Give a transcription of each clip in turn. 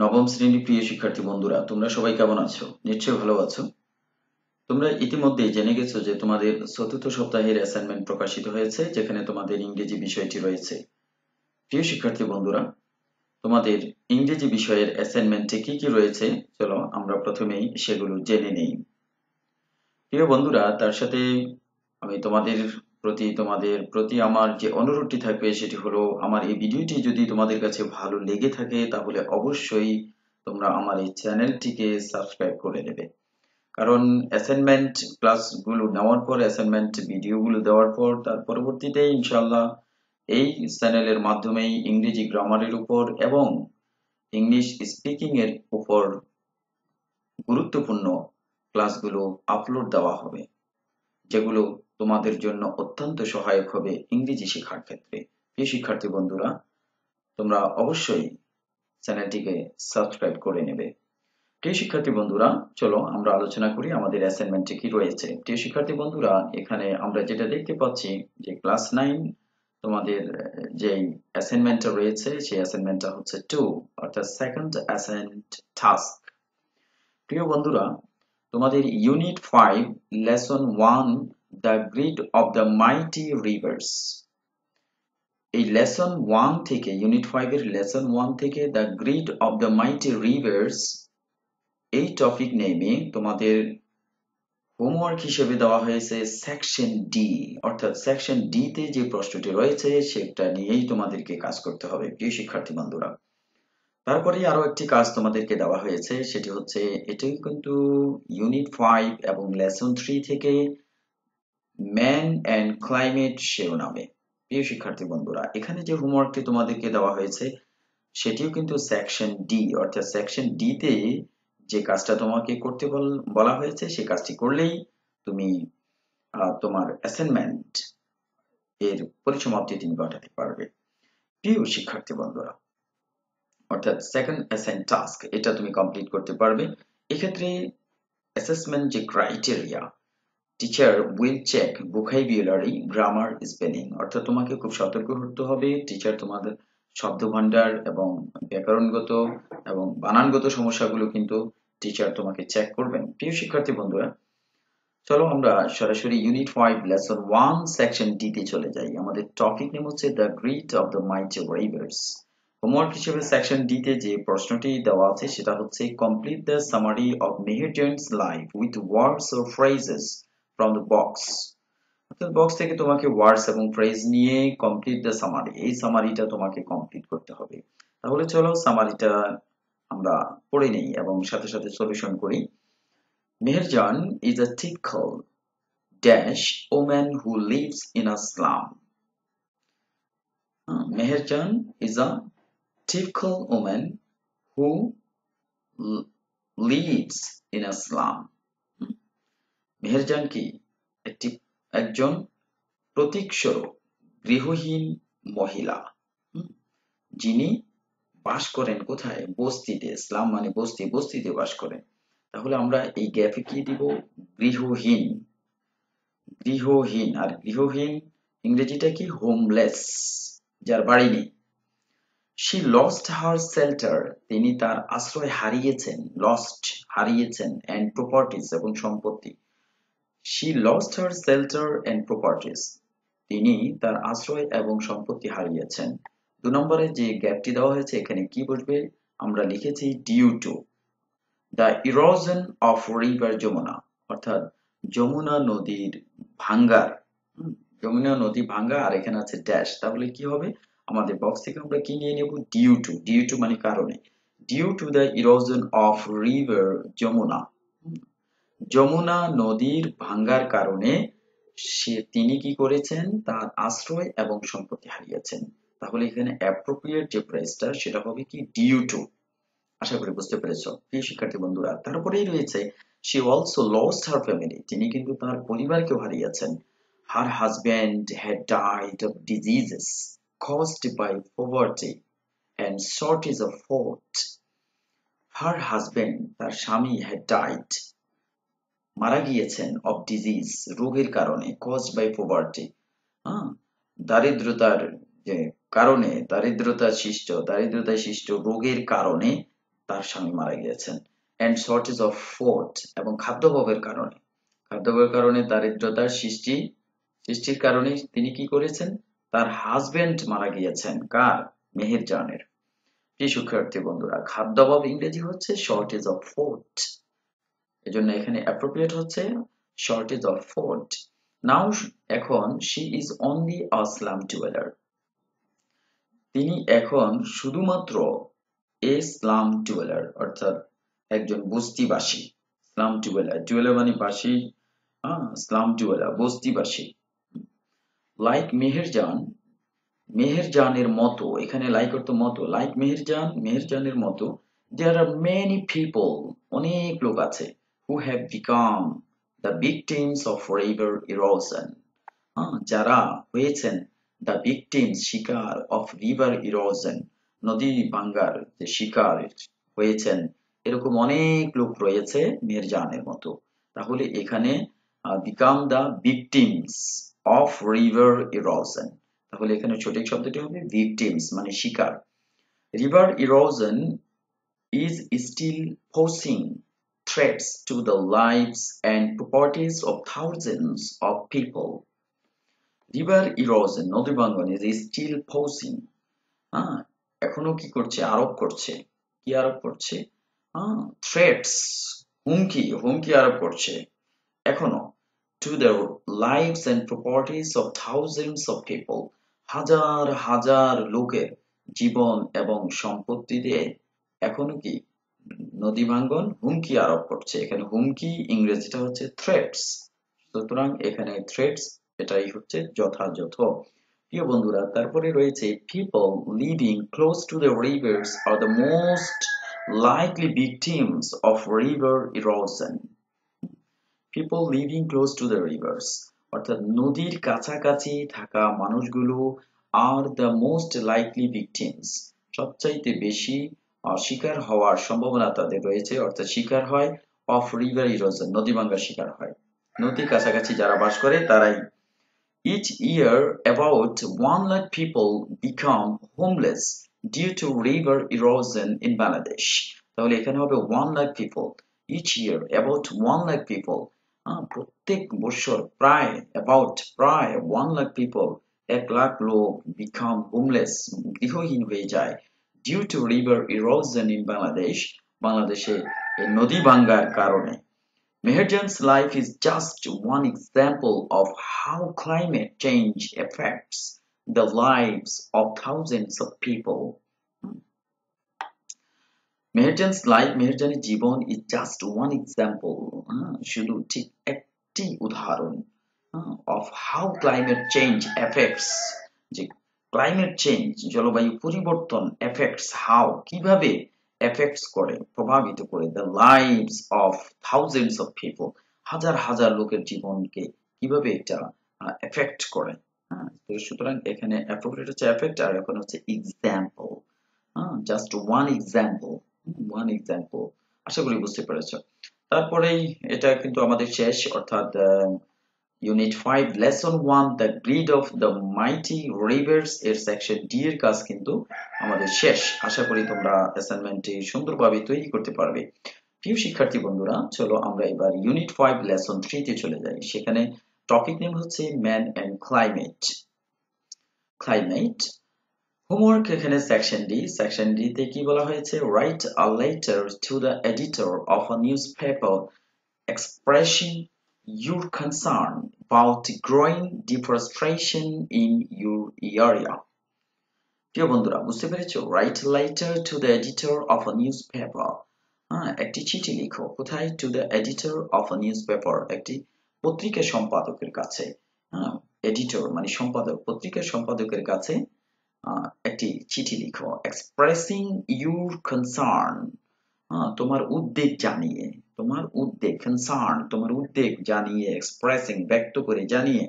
নবম শ্রেণীর প্রিয় শিক্ষার্থী বন্ধুরা, তোমরা সবাই কেমন আছো? নিশ্চয়ই ভালো আছো। তোমরা ইতিমধ্যেই জেনে গেছো যে তোমাদের চতুর্থ সপ্তাহের অ্যাসাইনমেন্ট প্রকাশিত হয়েছে, যেখানে তোমাদের ইংরেজি বিষয়টি রয়েছে। প্রিয় শিক্ষার্থী বন্ধুরা, তোমাদের ইংরেজি বিষয়ের অ্যাসাইনমেন্টে কি কি রয়েছে, চলো আমরা প্রথমেই সেগুলো জেনে নেই। প্রিয় বন্ধুরা, তার সাথে আমি তোমাদের প্রতি আমার যে অনুরোধটি থাকবে সেটি হলো, আমার এই ভিডিওটি যদি তোমাদের কাছে ভালো লেগে থাকে তাহলে অবশ্যই তোমরা আমার এই চ্যানেলটিকে সাবস্ক্রাইব করে নেবে। কারণ অ্যাসাইনমেন্ট ক্লাসগুলো নেওয়ার পর, অ্যাসাইনমেন্ট ভিডিওগুলো দেওয়ার পর, তার পরবর্তীতে ইনশাল্লাহ এই চ্যানেলের মাধ্যমেই ইংরেজি গ্রামারের উপর এবং ইংলিশ স্পিকিং এর উপর গুরুত্বপূর্ণ ক্লাসগুলো আপলোড দেওয়া হবে, যেগুলো তোমাদের জন্য অত্যন্ত সহায়ক হবে ইংরেজি শেখার ক্ষেত্রে। প্রিয় শিক্ষার্থী বন্ধুরা, তোমরা অবশ্যই চ্যানেলটিকে সাবস্ক্রাইব করে নেবে। প্রিয় শিক্ষার্থী বন্ধুরা, চলো আমরা আলোচনা করি আমাদের অ্যাসাইনমেন্টে কি রয়েছে। প্রিয় শিক্ষার্থী বন্ধুরা, এখানে আমরা যেটা দেখতে পাচ্ছি যে ক্লাস 9 তোমাদের যে অ্যাসাইনমেন্টটা রয়েছে, সেই অ্যাসাইনমেন্টটা হচ্ছে 2, অর্থাৎ সেকেন্ড অ্যাসাইনড টাস্ক। প্রিয় বন্ধুরা, তোমাদের unit 5 lesson 1 the grid of the mighty reverse, এই লেসন 1 থেকে, ইউনিট 5 এর লেসন 1 থেকে the grid of the mighty reverse এই টপিক নেমে তোমাদের হোমওয়ার্ক হিসেবে দেওয়া হয়েছে সেকশন ডি। অর্থাৎ সেকশন ডি তে যে প্রশ্নটি রয়েছে সেটা নিয়েই তোমাদেরকে কাজ করতে হবে প্রিয় শিক্ষার্থী বন্ধুরা। তারপরে আরো একটি কাজ তোমাদেরকে দেওয়া হয়েছে, সেটি হচ্ছে এটাই কিন্তু ইউনিট 5 এবং লেসন 3 থেকে ম্যান অ্যান্ড ক্লাইমেট শিরোনামে। প্রিয় শিক্ষার্থী বন্ধুরা, এখানে যে হোমওয়ার্কটি তোমাদেরকে দেওয়া হয়েছে সেটিও কিন্তু সেকশন ডি, অর্থাৎ সেকশন ডি তে যে কাজটা তোমাকে করতে বলা হয়েছে সেই কাজটি করলেই তুমি তোমার অ্যাসাইনমেন্ট এর পরিসমাপ্তি তুমি ঘটাতে পারবে প্রিয় শিক্ষার্থী বন্ধুরা। অর্থাৎ সেকেন্ড অ্যাসাইন টাস্ক এটা তুমি কমপ্লিট করতে পারবে। এক্ষেত্রে অ্যাসেসমেন্ট যে criteria, teacher will check vocabulary, grammar, spelling, অর্থাৎ তোমাকে খুব সতর্ক হতে হবে। টিচার তোমাদের শব্দভাণ্ডার এবং ব্যাকরণগত এবং বানানগত সমস্যাগুলো কিন্তু টিচার তোমাকে চেক করবেন। প্রিয় শিক্ষার্থী বন্ধুরা, চলো আমরা সরাসরি ইউনিট 5 লেসন 1 সেকশন ডি তে চলে যাই। আমাদের টপিক নেম হচ্ছে the grid of the mighty reverse. Homework হিসেবে সেকশন ডি তে যে প্রশ্নটি দেওয়া আছে সেটা হচ্ছে complete the summary of Meherjan's life with words or phrases from the box. অর্থাৎ বক্স থেকে তোমাকে ওয়ার্ডস এবং ফ্রেজ নিয়ে কমপ্লিট দ্য সামারি, এই সামারিটা তোমাকে কমপ্লিট করতে হবে। তাহলে চলো সামারিটা আমরা পড়ে নেই এবং সাথে সাথে সলিউশন করি। Meherjan is a typical dash woman who lives in a slum. Meherjan is a typical woman who lives in a slum. Meherjaan কি একজন প্রতীকস্বরূপ গৃহহীন মহিলা, যিনি বাস করেন কোথায়? বস্তিতে। স্লাম মানে বস্তি, বস্তিতে বাস করেন। তাহলে আমরা এই গ্যাপে কি দিব? গৃহহীন। গৃহহীন, আর গৃহহীন ইংরেজিটা কি? হোমলেস, যার বাড়ি নেই। She lost her shelter, তিনি তার আশ্রয় হারিয়েছেন। লস্ট হারিয়েছেন, and properties এবং সম্পত্তি। She lost her shelter and properties, তিনি তার আশ্রয় এবং সম্পত্তি হারিয়েছেন। 2 নম্বরে যে গ্যাপটি দেওয়া হয়েছে এখানে কি বসবে? আমরা লিখেছি due to the erosion of river Jamuna, অর্থাৎ যমুনা নদীর ভাঙ্গার। যমুনা নদী ভাঙ্গা, আর এখানে আছে ড্যাশ, তাহলে কি হবে? আমাদের বক্স থেকে আমরা কি নিয়ে নেব? Due to. ডিউ টু মানে কারণে। Due to the erosion of river Jamuna, Jamuna নদীর ভাঙ্গার কারণে তিনি কি করেছেন? তার আশ্রয় এবং সম্পত্তি হারিয়েছেন। তাহলে এখানে অ্যাপ্রোপ্রিয়েট যে ফ্রেজটা সেটা হবে কি? Due to. আশা করি বুঝতে পেরেছো প্রিয় শিক্ষার্থী বন্ধুরা। তারপরেই রয়েছে she also lost her family, তিনি কিন্তু তার পরিবারকেও হারিয়েছেন। Her husband had died of diseases caused by poverty and shortage of food. Her husband, তার স্বামী, had died, মারা গিয়েছেন, of disease, রোগের কারণে, caused by poverty, দারিদ্রতার যে কারণে, দারিদ্রতায় সৃষ্ট রোগের কারণে তার স্বামী মারা গিয়েছেন। অ্যান্ড শর্টেজ অফ ফুড, এবং খাদ্যাভাবের কারণে দারিদ্রতার সৃষ্টির কারণে তিনি কি করেছেন, তার হাজবেন্ড মারা গিয়েছেন। কার? মেহেরজানের। প্রিয় শিক্ষার্থী বন্ধুরা, খাদ্যাভাব ইংরেজি হচ্ছে শর্টেজ অফ ফুড, এজন্য এখানে অ্যাপ্রোপ্রিয়েট হচ্ছে শর্টেজ অফ ফুড। নাও, এখন she is only a slum dweller, তিনি এখন শুধুমাত্র এ স্লাম ডুয়েলার, অর্থাৎ একজন বস্তিবাসী। স্লাম ডুয়েলার, ডুয়েলার মানে বাসী, স্লাম ডুয়েলার বস্তিবাসী। লাইক মেহেরজান, মেহেরজানের মতো, এখানে লাইক অর্থ মতো, লাইক মেহেরজান, মেহেরজানের মতো, দেয়ার আর মেনি পিপল, অনেক লোক আছে, who have become the victims of river erosion, যারা হয়েছেন দ্য ভিকটিমস, শিকার, অফ রিভার ইরোশন, নদী ভাঙ্গার যে শিকার হয়েছেন, এরকম অনেক লোক রয়েছে মেহেরজানের মতো। তাহলে এখানে become the victims of river erosion, তাহলে এখানে সঠিক শব্দটি হবে ভিকটিমস মানে শিকার। River erosion is still posing threats to the lives and properties of thousands of people. River erosion, নদী ভাঙ্গন, is still posing, হ্যাঁ, এখনো কি করছে, আরোপ করছে, কি আরোপ করছে, থ্রেটস, হুমকি, হুমকি আরোপ করছে এখনো, to the lives and properties of thousands of people, হাজার হাজার লোকের জীবন এবং সম্পত্তিতে এখনো কি নদী ভাঙ্গন হুমকি আরোপ করছে। এখানে হুমকি ইংরেজিটা হচ্ছে থ্রেটস, সুতরাং এখানে থ্রেটস এটাই হচ্ছে যথাযথ। প্রিয় বন্ধুরা, তারপরে রয়েছে people living close to the rivers are the most likely victims of river erosion. People living close to the rivers, অর্থাৎ নদীর কাছাকাছি থাকা মানুষগুলো are the most likely victims, সবচাইতে বেশি শিকার হওয়ার সম্ভাবনা তাদের রয়েছে, অর্থাৎ শিকার হয় of river erosion, নদী ভাঙ্গার শিকার হয়। নদীর কাছাকাছি যারা বাস করে তারাই। Each year about 1 lakh people become homeless due to river erosion in Bangladesh. তাহলে এখানে হবে 1 lakh people, each year about 1 lakh people, প্রত্যেক বছর প্রায় 1 lakh people, 1 লাখ লোক become homeless, গৃহহীন হয়ে যায়, due to river erosion in Bangladesh, বাংলাদেশে নদী ভাঙ্গার কারণে। Meherjan's life is just one example of how climate change affects the lives of thousands of people. Meherjan's life, মেহেরজানের Jibon is just one example, শুধু ঠিক একটি উদাহরণ, of how climate change affects, যে climate change, জলবায়ু পরিবর্তন, affects how, কিভাবে affects করে, প্রভাবিত করে, the lives of thousands of people, হাজার হাজার লোকের জীবনকে কিভাবে এটা affect করে। তো সুতরাং এখানে appropriate হচ্ছে affect, আর এখন হচ্ছে example, just one example, আশা করি বুঝতে পেরেছো। তারপরেই এটা কিন্তু আমাদের শেষ, অর্থাৎ unit 5 lesson 1 the grid of the mighty reverse এর সেকশন ডি এর কাজ কিন্তু আমাদের শেষ। আশা করি তোমরা অ্যাসাইনমেন্টটি সুন্দরভাবে তৈরি করতে পারবে। প্রিয় শিক্ষার্থী বন্ধুরা, চলো আমরা এবার ইউনিট 5 লেসন 3 তে চলে যাই। সেখানে টপিক নেম হচ্ছে ম্যান এন্ড ক্লাইমেট। হোমওয়ার্ক এখানে সেকশন ডি তে কি বলা হয়েছে, write a letter to the editor of a newspaper expressing your concern about growing deforestation in your area. প্রিয় বন্ধুরা, বুঝতে পেরেছো? Right letter to the editor of a newspaper, একটি চিঠি লিখো। কোথায়? To the editor of a newspaper, একটি পত্রিকা সম্পাদকের কাছে। এডিটর মানে সম্পাদক, পত্রিকার সম্পাদকের কাছে একটি চিঠি লিখো। এক্সপ্রেসিং ইউর কনসার্ন, তোমার উদ্বেগ জানিয়ে, তোমার উদ্বেগ, কনসার্ন তোমার উদ্বেগ জানিয়ে, এক্সপ্রেসিং ব্যক্ত করে, জানিয়ে,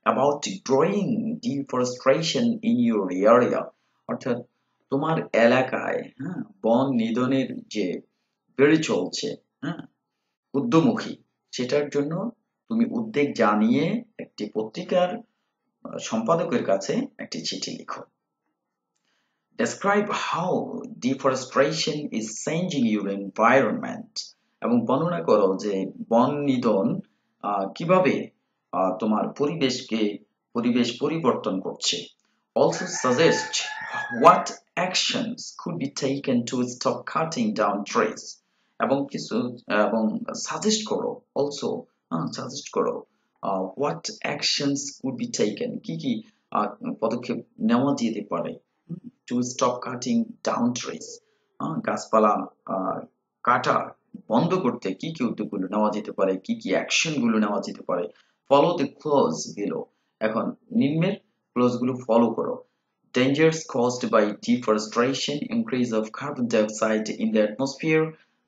about growing deforestation in your area, অর্থাৎ তোমার এলাকায় বন নিধনের যে বেড়ে চলছে উদ্যমুখী, সেটার জন্য তুমি উদ্বেগ জানিয়ে একটি পত্রিকার সম্পাদকের কাছে একটি চিঠি লিখো। Describe how deforestation is changing your environment এবং বর্ণনা করো যে বন নিধন কিভাবে তোমার পরিবেশ পরিবর্তন করছে। Also suggest what actions could be taken to stop cutting down trees এবং সাজেস্ট করো অলসো সাজেস্ট করো what actions could be taken কি কি পদক্ষেপ নেওয়া যেতে পারে to stop cutting down trees গাছপালা কাটা বন্ধ করতে কি কি উদ্যোগগুলো নেওয়া যেতে পারে, কি কি অ্যাকশন গুলো নেওয়া যেতে পারে। ফলো দ্য ক্লজ বিলো, এখন নিম্নের ক্লজ গুলো ফলো করো। Dangers caused by deforestation, increase of carbon dioxide in the atmosphere,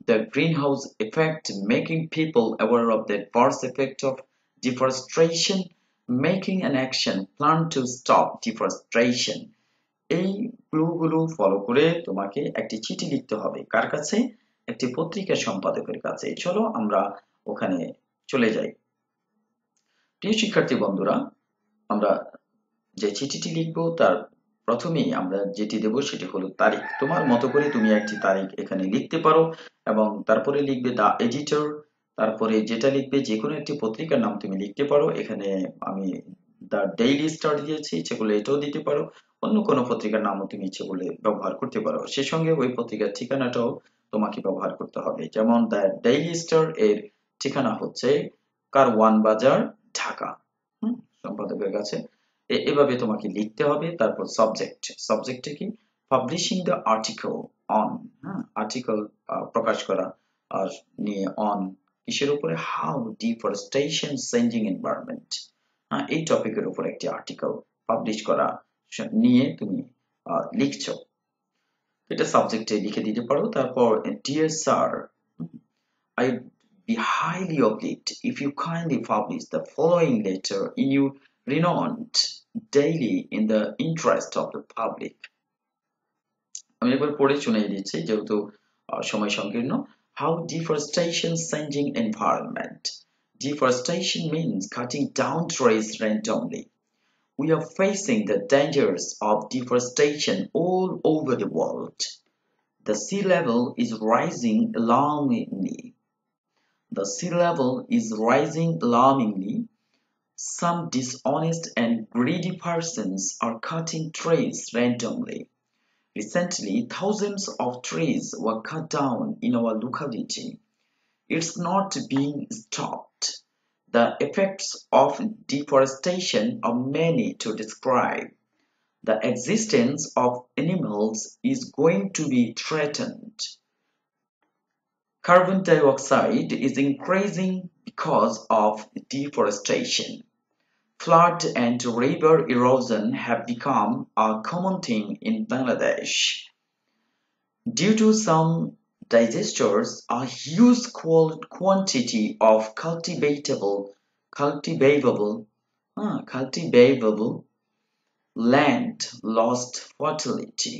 the greenhouse effect, making people aware of the adverse effect of deforestation, making an action plan to stop deforestation. এই ক্লুগুলো follow করে তোমাকে একটি চিঠি লিখতে হবে কার কাছে? একটি পত্রিকা সম্পাদকের কাছে। চলো আমরা ওখানে চলে যাই। প্রিয় শিক্ষার্থী বন্ধুরা, আমরা যে চিঠিটি লিখবো তার প্রথমেই আমরা যেটি দেব সেটি হলো তারিখ। তোমার মতো করে তুমি একটি তারিখ এখানে লিখতে পারো এবং তারপরে লিখবে দা এডিটর, তারপরে যেটা লিখবে যে কোনো একটি পত্রিকার নাম তুমি লিখতে পারো। এখানে আমি দা ডেইলি স্টার দিয়েছি, ইচ্ছে করলে এটাও দিতে পারো। অন্য কোনো পত্রিকার নামও তুমি ইচ্ছে করলে ব্যবহার করতে পারো। সে সঙ্গে ওই পত্রিকার ঠিকানাটাও তোমাকে ব্যবহার করতে হবে। যেমন দ্য ডেইলি স্টার এর ঠিকানা হচ্ছে কারওয়ান বাজার, ঢাকা। সম্পাদকের কাছে এভাবে তোমাকে লিখতে হবে। তারপর সাবজেক্টে কি? Publishing the article on, article প্রকাশ করা আর নিয়ে অন কিসের উপরে? হাউ ডিফরেস্টেশন চেঞ্জিং এনভায়রনমেন্ট, এই টপিকের উপর একটি আর্টিকেল পাবলিশ করা নিয়ে তুমি লিখছো, এটা সাবজেক্টে লিখে দিতে পারো। তারপর dear sir, I'd be highly obliged if you kindly publish the following letter in your renowned daily in the interest of the public. আমি একবার পড়ে শুনিয়ে দিচ্ছি যেহেতু সময় সংকীর্ণ। How deforestation changing environment. Deforestation means cutting down trees randomly. We are facing the dangers of deforestation all over the world. The sea level is rising alarmingly. The sea level is rising alarmingly. Some dishonest and greedy persons are cutting trees randomly. Recently, thousands of trees were cut down in our locality. It's not being stopped. The effects of deforestation are many to describe. The existence of animals is going to be threatened. Carbon dioxide is increasing because of deforestation. Flood and river erosion have become a common thing in Bangladesh. Due to some disasters, a huge quantity of cultivable land lost fertility.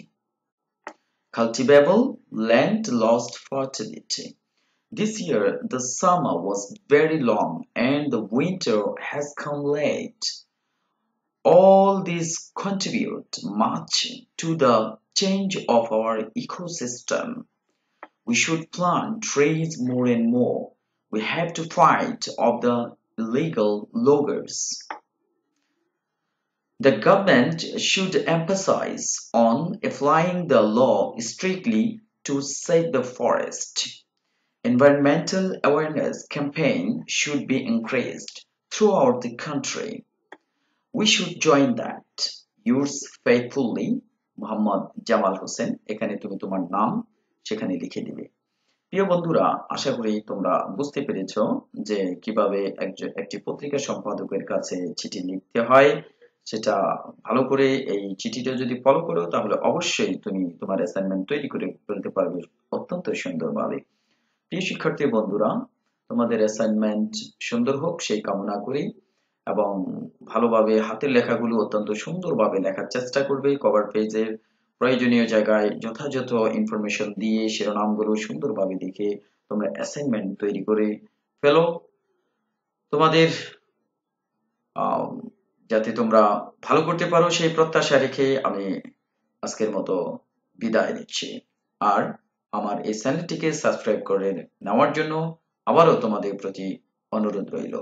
Cultivable land lost fertility. This year, the summer was very long and the winter has come late. All these contribute much to the change of our ecosystem. We should plant trees more and more. We have to fight off the illegal loggers. The government should emphasize on applying the law strictly to save the forest. Environmental awareness campaign should be increased throughout the country. We should join that. Yours faithfully, Mohammad Jamal Hossain. এখানে তুমি তোমার নাম সেখানে লিখে দিবে। প্রিয় বন্ধুরা, আশা করি তোমরা বুঝতে পেরেছো যে কিভাবে একটি পত্রিকা সম্পাদকের কাছে চিঠি লিখতে হয়। সেটা ভালো করে এই চিঠিটা যদি ফলো করো তাহলে অবশ্যই তুমি তোমার অ্যাসাইনমেন্ট তৈরি করে ফেলতে পারবে অত্যন্ত সুন্দরভাবে। প্রিয় শিক্ষার্থী বন্ধুরা, তোমাদের অ্যাসাইনমেন্ট সুন্দর হোক সেই কামনা করি এবং ভালোভাবে হাতের লেখাগুলো অত্যন্ত সুন্দরভাবে লেখার চেষ্টা করবে। কভার পেজের প্রয়োজনীয় জায়গায় যথাযথ ইনফরমেশন দিয়ে শিরোনামগুলো সুন্দরভাবে লিখে তোমরা অ্যাসাইনমেন্ট তৈরি করে ফেলো। তোমাদের যাতে তোমরা ভালো করতে পারো সেই প্রত্যাশা রেখে আমি আজকের মতো বিদায় নিচ্ছি। আর আমার এই চ্যানেলটিকে সাবস্ক্রাইব করে নেওয়ার জন্য আবারও তোমাদের প্রতি অনুরোধ রইল।